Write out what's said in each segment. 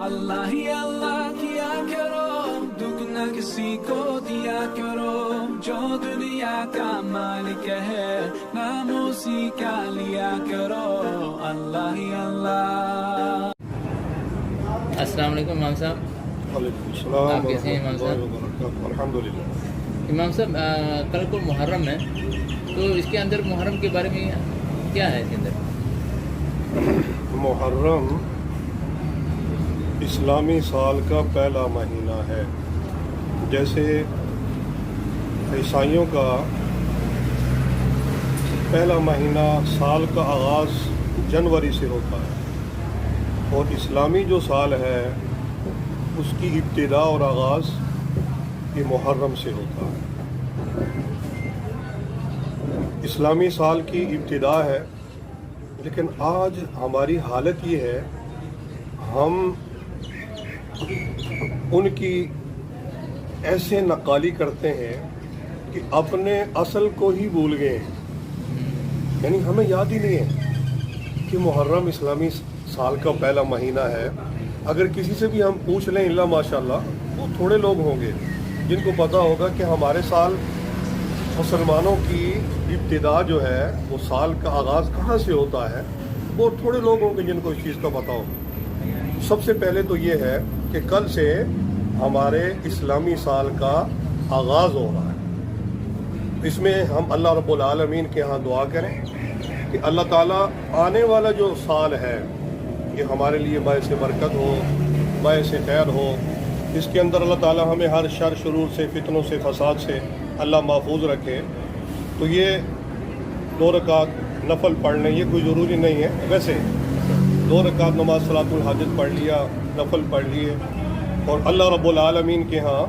اللہ ہی اللہ کیا کرو، دکھ نہ کسی کو دیا کرو، جو دنیا کا مالک ہے نام اسی کا لیا کرو، اللہ ہی اللہ۔ السلام علیکم امام صاحب۔ وعلیکم السلام آپ کیسے ہیں امام صاحب؟ وبرکاتہ۔ الحمدللہ۔ امام صاحب کل کو محرم ہے، تو اس کے اندر محرم کے بارے میں کیا ہے؟ اس کے اندر محرم اسلامی سال کا پہلا مہینہ ہے، جیسے عیسائیوں کا پہلا مہینہ سال کا آغاز جنوری سے ہوتا ہے، اور اسلامی جو سال ہے اس کی ابتدا اور آغاز یہ محرم سے ہوتا ہے۔ اسلامی سال کی ابتدا ہے، لیکن آج ہماری حالت یہ ہے ہم ان کی ایسے نقالی کرتے ہیں کہ اپنے اصل کو ہی بھول گئے ہیں، یعنی ہمیں یاد ہی نہیں ہے کہ محرم اسلامی سال کا پہلا مہینہ ہے۔ اگر کسی سے بھی ہم پوچھ لیں اللہ ماشاءاللہ، وہ تھوڑے لوگ ہوں گے جن کو پتہ ہوگا کہ ہمارے سال مسلمانوں کی ابتدا جو ہے وہ سال کا آغاز کہاں سے ہوتا ہے، وہ تھوڑے لوگ ہوں گے جن کو اس چیز کا پتہ ہوگا۔ سب سے پہلے تو یہ ہے کہ کل سے ہمارے اسلامی سال کا آغاز ہو رہا ہے۔ اس میں ہم اللہ رب العالمین کے ہاں دعا کریں کہ اللہ تعالیٰ آنے والا جو سال ہے یہ ہمارے لیے باعث برکت ہو، باعث خیر ہو۔ اس کے اندر اللہ تعالیٰ ہمیں ہر شر شرور سے، فتنوں سے، فساد سے اللہ محفوظ رکھے۔ تو یہ 2 رکعت نفل پڑھ لیں، یہ کوئی ضروری نہیں ہے، ویسے 2 رکعت نماز صلاۃ الحاجت پڑھ لیا، نفل پڑھ لیے، اور اللہ رب العالمین کے ہاں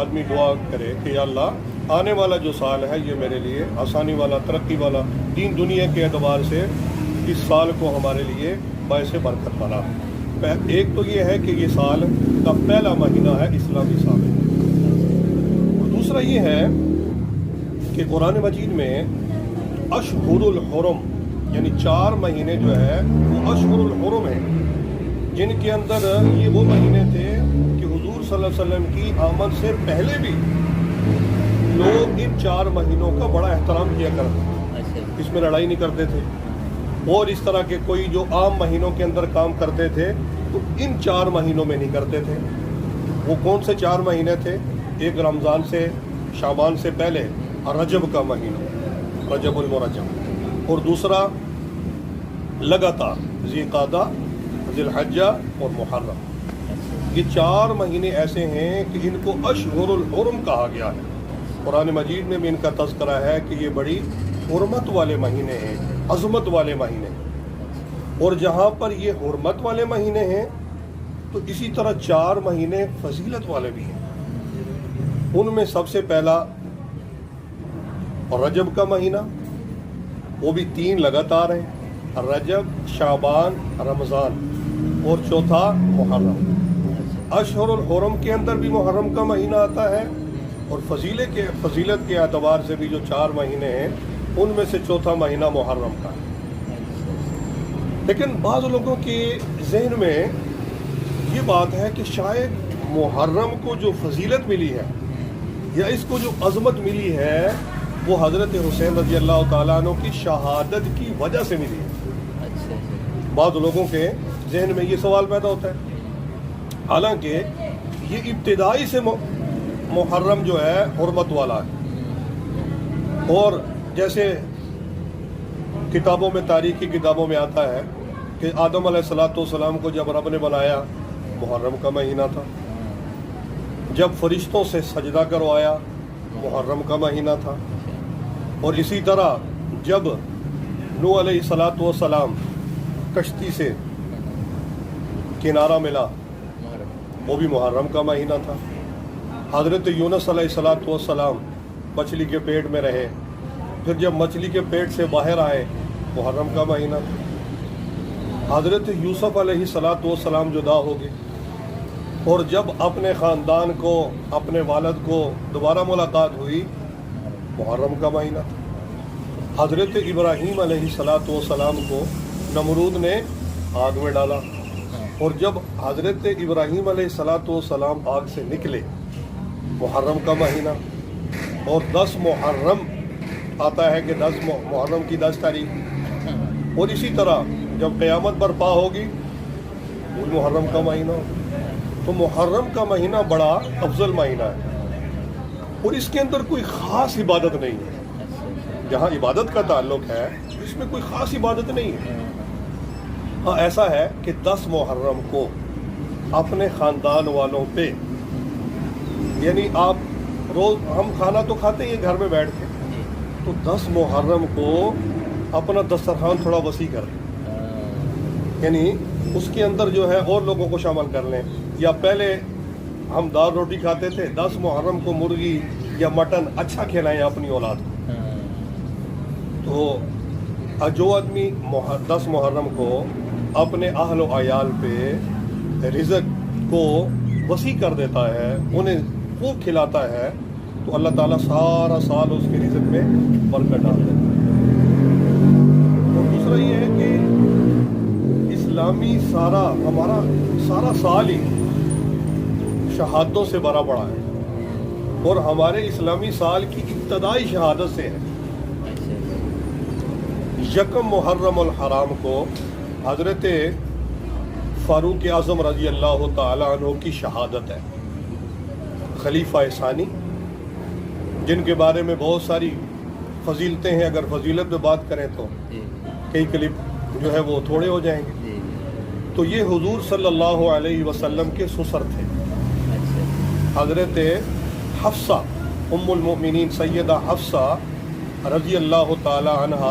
آدمی دعا کرے کہ یا اللہ آنے والا جو سال ہے یہ میرے لیے آسانی والا، ترقی والا، دین دنیا کے اعتبار سے اس سال کو ہمارے لیے باعث برکت بنا۔ ایک تو یہ ہے کہ یہ سال کا پہلا مہینہ ہے اسلامی سال، اور دوسرا یہ ہے کہ قرآن مجید میں اشہر الحرم یعنی 4 مہینے جو ہے وہ اشہر الحرم ہیں، جن کے اندر یہ وہ مہینے تھے کہ حضور صلی اللہ علیہ وسلم کی آمد سے پہلے بھی لوگ ان 4 مہینوں کا بڑا احترام کیا کرتے تھے، اس میں لڑائی نہیں کرتے تھے، اور اس طرح کے کوئی جو عام مہینوں کے اندر کام کرتے تھے تو ان 4 مہینوں میں نہیں کرتے تھے۔ وہ کون سے 4 مہینے تھے؟ ایک رمضان سے، شعبان سے پہلے رجب کا مہینہ، رجب المرجب، اور دوسرا لگاتار ذی قعدہ، ذی الحجہ اور محرم۔ یہ 4 مہینے ایسے ہیں کہ ان کو اشہر الحرم کہا گیا ہے۔ قرآن مجید میں بھی ان کا تذکرہ ہے کہ یہ بڑی حرمت والے مہینے ہیں، عظمت والے مہینے ہیں، اور جہاں پر یہ حرمت والے مہینے ہیں تو اسی طرح 4 مہینے فضیلت والے بھی ہیں۔ ان میں سب سے پہلا رجب کا مہینہ، وہ بھی 3 لگاتار ہیں، رجب، شعبان، رمضان، اور چوتھا محرم۔ اشہر الحرم کے اندر بھی محرم کا مہینہ آتا ہے، اور فضیلت کے اعتبار سے بھی جو 4 مہینے ہیں ان میں سے چوتھا مہینہ محرم کا ہے۔ لیکن بعض لوگوں کے ذہن میں یہ بات ہے کہ شاید محرم کو جو فضیلت ملی ہے یا اس کو جو عظمت ملی ہے وہ حضرت حسین رضی اللہ تعالیٰ عنہ کی شہادت کی وجہ سے ملی ہے۔ بعض لوگوں کے ذہن میں یہ سوال پیدا ہوتا ہے، حالانکہ یہ ابتدائی سے محرم جو ہے حرمت والا ہے، اور جیسے کتابوں میں، تاریخی کتابوں میں آتا ہے کہ آدم علیہ السلام کو جب رب نے بنایا محرم کا مہینہ تھا، جب فرشتوں سے سجدہ کروایا محرم کا مہینہ تھا، اور اسی طرح جب نوح علیہ السلام کشتی سے کنارہ ملا وہ بھی محرم کا مہینہ تھا، حضرت یونس علیہ السلام مچھلی کے پیٹ میں رہے، پھر جب مچھلی کے پیٹ سے باہر آئے محرم کا مہینہ تھا، حضرت یوسف علیہ السلام جدا ہو گئے، اور جب اپنے خاندان کو، اپنے والد کو دوبارہ ملاقات ہوئی محرم کا مہینہ تھا، حضرت ابراہیم علیہ السلام کو نمرود نے آگ میں ڈالا اور جب حضرت ابراہیم علیہ السلام آگ سے نکلے محرم کا مہینہ، اور 10 محرم آتا ہے کہ 10 محرم کی 10 تاریخ، اور اسی طرح جب قیامت برپا ہوگی وہ محرم کا مہینہ ہوگا۔ تو محرم کا مہینہ بڑا افضل مہینہ ہے، اور اس کے اندر کوئی خاص عبادت نہیں ہے۔ جہاں عبادت کا تعلق ہے اس میں کوئی خاص عبادت نہیں ہے۔ ہاں ایسا ہے کہ 10 محرم کو اپنے خاندان والوں پہ، یعنی آپ روز ہم کھانا تو کھاتے ہیں گھر میں بیٹھ کے، تو 10 محرم کو اپنا دسترخوان تھوڑا وسیع کر لیں، یعنی اس کے اندر جو ہے اور لوگوں کو شامل کر لیں۔ یا پہلے ہم دال روٹی کھاتے تھے، 10 محرم کو مرغی یا مٹن اچھا کھلائیں اپنی اولاد کو۔ تو جو آدمی 10 محرم کو اپنے اہل و عیال پہ رزق کو وسیع کر دیتا ہے، انہیں خوب کھلاتا ہے، تو اللہ تعالیٰ سارا سال اس کے رزق میں برکت ڈال دیتا ہے۔ اور دوسرا یہ ہے کہ اسلامی ہمارا سارا سال ہی شہادتوں سے بھرا پڑا ہے، اور ہمارے اسلامی سال کی ابتدائی شہادت سے ہے۔ یکم محرم الحرام کو حضرت فاروق اعظم رضی اللہ تعالیٰ عنہ کی شہادت ہے، خلیفہ ثانی، جن کے بارے میں بہت ساری فضیلتیں ہیں۔ اگر فضیلت پہ بات کریں تو کئی کلپ جو ہے وہ تھوڑے ہو جائیں گے۔ تو یہ حضور صلی اللہ علیہ وسلم کے سسر تھے، حضرت حفصہ ام المؤمنین سیدہ حفصہ رضی اللہ تعالی عنہ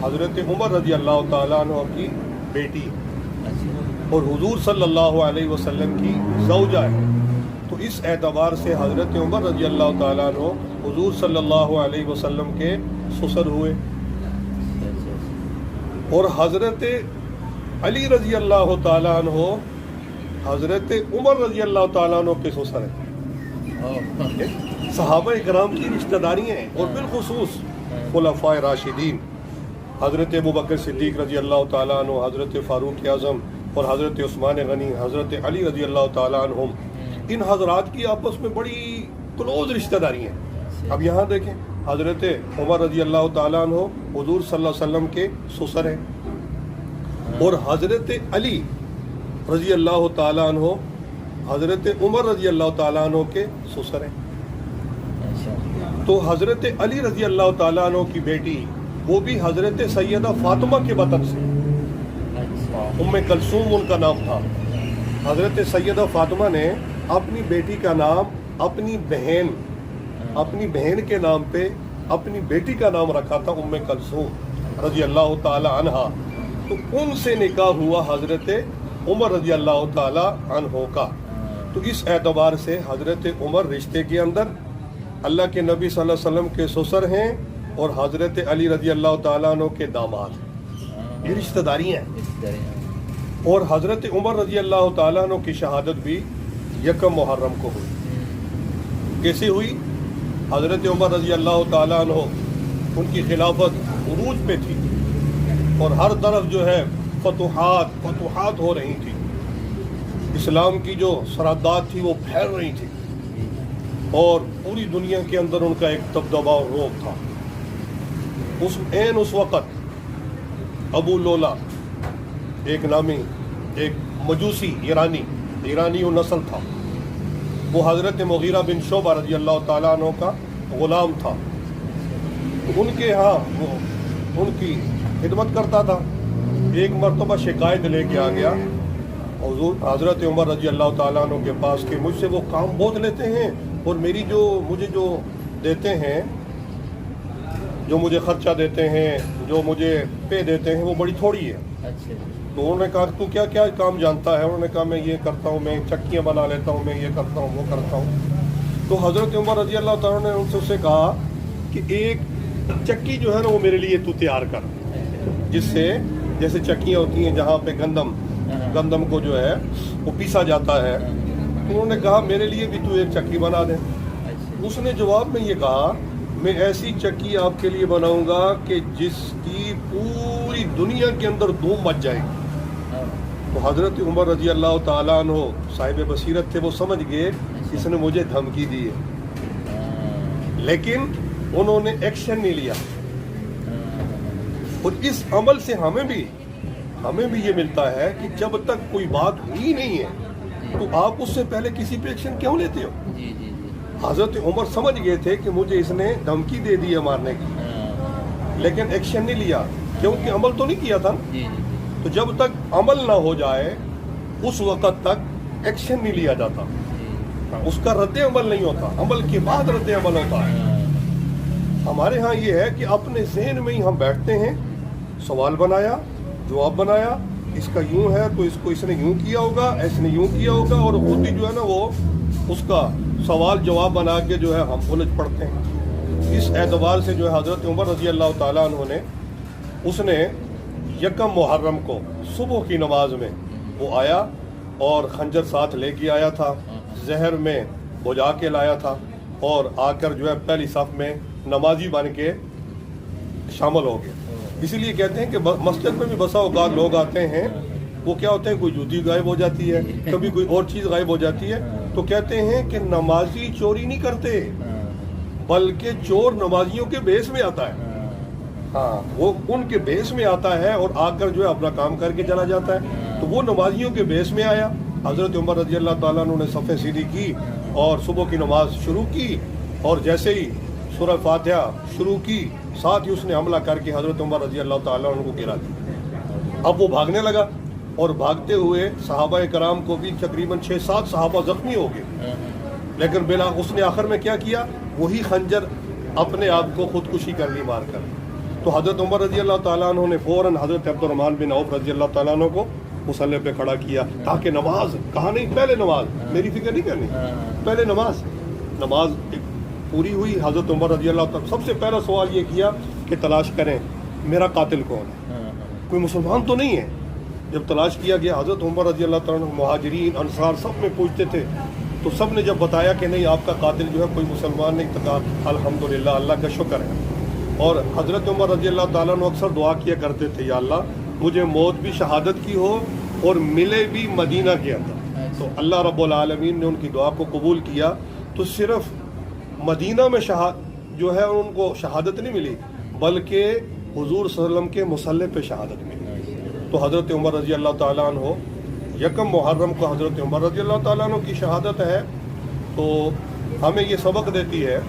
حضرت عمر رضی اللہ تعالی عنہ کی بیٹی، اور حضور صلی اللہ علیہ وسلم کی زوجہ ہے۔ تو اس اعتبار سے حضرت عمر رضی اللہ تعالیٰ عنہ حضور صلی اللہ علیہ وسلم کے سسر ہوئے، اور حضرت علی رضی اللہ تعالیٰ عنہ حضرت عمر رضی اللہ تعالیٰ عنہ کے سسر ہیں۔ صحابہ اکرام کی رشتہ داریاں ہیں، اور بالخصوص خلفاء راشدین حضرت ابوبکر صدیق رضی اللہ تعالیٰ عنہ، حضرت فاروق اعظم، اور حضرت عثمان غنی، حضرت علی رضی اللہ تعالیٰ عنہم، ان حضرات کی آپس میں بڑی کلوز رشتہ داری ہیں۔ اب یہاں دیکھیں، حضرت عمر رضی اللہ تعالیٰ عنہ حضور صلی اللہ علیہ وسلم کے سسر ہیں، اور حضرت علی رضی اللہ تعالیٰ عنہ حضرت عمر رضی اللہ تعالیٰ عنہ کے سسر ہیں۔ تو حضرت علی رضی اللہ تعالیٰ عنہ کی بیٹی وہ بھی حضرت سیدہ فاطمہ کے وطن سے، ام کلثوم ان کا نام تھا۔ حضرت سیدہ فاطمہ نے اپنی بیٹی کا نام اپنی بہن کے نام پہ اپنی بیٹی کا نام رکھا تھا، ام کلثوم رضی اللہ تعالی عنہا۔ تو ان سے نکاح ہوا حضرت عمر رضی اللہ تعالی عنہ کا۔ تو اس اعتبار سے حضرت عمر رشتے کے اندر اللہ کے نبی صلی اللہ علیہ وسلم کے سسر ہیں، اور حضرت علی رضی اللہ تعالیٰ عنہ کے داماد ہیں۔ یہ رشتہ داری ہیں۔ اور حضرت عمر رضی اللہ تعالیٰ عنہ کی شہادت بھی یکم محرم کو ہوئی۔ کیسے ہوئی؟ حضرت عمر رضی اللہ تعالیٰ عنہ ان کی خلافت عروج پہ تھی، اور ہر طرف جو ہے فتوحات ہو رہی تھی، اسلام کی جو سرحدات تھی وہ پھیل رہی تھی، اور پوری دنیا کے اندر ان کا ایک دبدبہ اور روب تھا۔ اس وقت ابو لولا ایک نامی ایک مجوسی ایرانی نسل تھا، وہ حضرت مغیرہ بن شعبہ رضی اللہ تعالیٰ عنہ کا غلام تھا۔ ان کے ہاں وہ ان کی خدمت کرتا تھا۔ ایک مرتبہ شکایت لے کے آ گیا حضور حضرت عمر رضی اللہ تعالیٰ عنہ کے پاس کہ مجھ سے وہ کام بہت لیتے ہیں، اور مجھے جو دیتے ہیں، جو مجھے خرچہ دیتے ہیں، جو مجھے پے دیتے ہیں، وہ بڑی تھوڑی ہے۔ تو انہوں نے کہا تو کیا کیا کام جانتا ہے؟ انہوں نے کہا میں یہ کرتا ہوں، میں چکیاں بنا لیتا ہوں، میں یہ کرتا ہوں، وہ کرتا ہوں۔ تو حضرت عمر رضی اللہ تعالیٰ نے ان سے کہا کہ ایک چکی جو ہے نا وہ میرے لیے تو تیار کر، جس سے جیسے چکیاں ہوتی ہیں جہاں پہ گندم کو جو ہے وہ پیسا جاتا ہے، تو انہوں نے کہا میرے لیے بھی تو ایک چکی بنا دے۔ اس نے جواب میں یہ کہا میں ایسی چکی آپ کے لیے بناؤں گا کہ جس کی پوری دنیا کے اندر دھوم مچ جائے گی، تو حضرت عمر رضی اللہ تعالیٰ عنہ صاحب بصیرت تھے، وہ سمجھ گئے اس نے مجھے دھمکی دی ہے، لیکن انہوں نے ایکشن نہیں لیا۔ اور اس عمل سے ہمیں بھی یہ ملتا ہے کہ جب تک کوئی بات ہوئی نہیں ہے تو آپ اس سے پہلے کسی پہ ایکشن کیوں لیتے ہو؟ جی جی جی حضرت عمر سمجھ گئے تھے کہ مجھے اس نے دھمکی دے دی ہے مارنے کی، لیکن ایکشن نہیں لیا کیونکہ عمل تو نہیں کیا تھا۔ جی جی تو جب تک عمل نہ ہو جائے اس وقت تک ایکشن نہیں لیا جاتا، اس کا رد عمل نہیں ہوتا، عمل کے بعد رد عمل ہوتا ہے۔ ہمارے ہاں یہ ہے کہ اپنے ذہن میں ہی ہم بیٹھتے ہیں، سوال بنایا، جواب بنایا، اس کا یوں ہے تو اس نے یوں کیا ہوگا، اس نے یوں کیا ہوگا، اور خود ہی جو ہے نا وہ اس کا سوال جواب بنا کے جو ہے ہم الجھ پڑتے ہیں۔ اس اعتبار سے جو ہے حضرت عمر رضی اللہ تعالیٰ عنہ نے اس نے یکم محرم کو صبح کی نماز میں وہ آیا اور خنجر ساتھ لے کے آیا تھا، زہر میں بجھا کے لایا تھا، اور آ کر جو ہے پہلی صف میں نمازی بن کے شامل ہو گئے۔ اسی لیے کہتے ہیں کہ مسجد میں بھی بسا اوقات لوگ آتے ہیں، وہ کیا ہوتے ہیں، کوئی جوتی غائب ہو جاتی ہے، کبھی کوئی اور چیز غائب ہو جاتی ہے، تو کہتے ہیں کہ نمازی چوری نہیں کرتے بلکہ چور نمازیوں کے بیس میں آتا ہے۔ ہاں، وہ ان کے بیس میں آتا ہے اور آ کر جو ہے اپنا کام کر کے چلا جاتا ہے۔ تو وہ نمازیوں کے بیس میں آیا، حضرت عمر رضی اللہ تعالیٰ عنہ نے صفیں سیدھی کی اور صبح کی نماز شروع کی، اور جیسے ہی سورہ فاتحہ شروع کی ساتھ ہی اس نے حملہ کر کے حضرت عمر رضی اللہ تعالیٰ عنہ کو گرا دیا۔ اب وہ بھاگنے لگا، اور بھاگتے ہوئے صحابہ کرام کو بھی تقریباً 6-7 صحابہ زخمی ہو گئے، لیکن بلا اس نے آخر میں کیا کیا، وہی خنجر اپنے آپ کو خودکشی کر لی مار کر۔ تو حضرت عمر رضی اللہ تعالیٰ عنہ نے فوراً حضرت عبد الرحمن بن عوف رضی اللہ تعالیٰ عنہ کو مصلی پہ کھڑا کیا، تاکہ نماز کہا نہیں، پہلے نماز، میری فکر نہیں کرنی، پہلے نماز پوری ہوئی۔ حضرت عمر رضی اللہ تعالیٰ سب سے پہلا سوال یہ کیا کہ تلاش کریں میرا قاتل کون ہے، کوئی مسلمان تو نہیں ہے۔ جب تلاش کیا گیا حضرت عمر رضی اللہ تعالیٰ عنہ مہاجرین انصار سب میں پوچھتے تھے، تو سب نے جب بتایا کہ نہیں آپ کا قاتل جو ہے کوئی مسلمان نہیں، تو کہا الحمدللہ، اللہ کا شکر ہے۔ اور حضرت عمر رضی اللہ تعالیٰ عنہ اکثر دعا کیا کرتے تھے، یا اللہ مجھے موت بھی شہادت کی ہو اور ملے بھی مدینہ کے اندر۔ تو اللہ رب العالمین نے ان کی دعا کو قبول کیا، تو صرف مدینہ میں جو ہے ان کو شہادت نہیں ملی، بلکہ حضور صلی اللہ علیہ وسلم کے مصلی پہ شہادت ملی۔ تو حضرت عمر رضی اللہ تعالیٰ عنہ یکم محرم کو حضرت عمر رضی اللہ تعالیٰ عنہ کی شہادت ہے، تو ہمیں یہ سبق دیتی ہے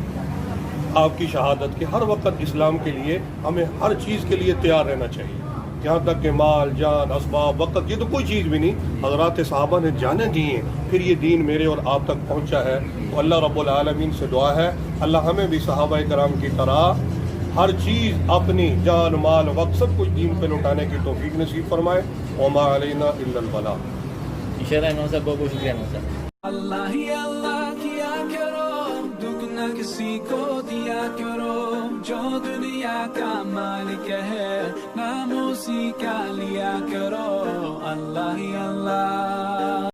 آپ کی شہادت کہ ہر وقت اسلام کے لیے ہمیں ہر چیز کے لیے تیار رہنا چاہیے، یہاں تک کہ مال، جان، اسباب، وقت، یہ تو کوئی چیز بھی نہیں، حضرات صحابہ نے جانیں دی ہیں، پھر یہ دین میرے اور آپ تک پہنچا ہے۔ تو اللہ رب العالمین سے دعا ہے اللہ ہمیں بھی صحابہ کرام کی طرح ہر چیز، اپنی جان، مال، وقت، سب کچھ دین پہ لوٹانے کی توفیق نصیب فرمائے۔ وما علینا الا البلاغ۔ انشاءاللہ امام صاحب بہت بہت شکریہ امام صاحب۔ اللہ ہی اللہ کیا کرو، دکھ نہ کسی کو دیا کرو، جو دنیا کا مالک ہے نام اسی کا لیا کرو۔ اللہ ہی اللہ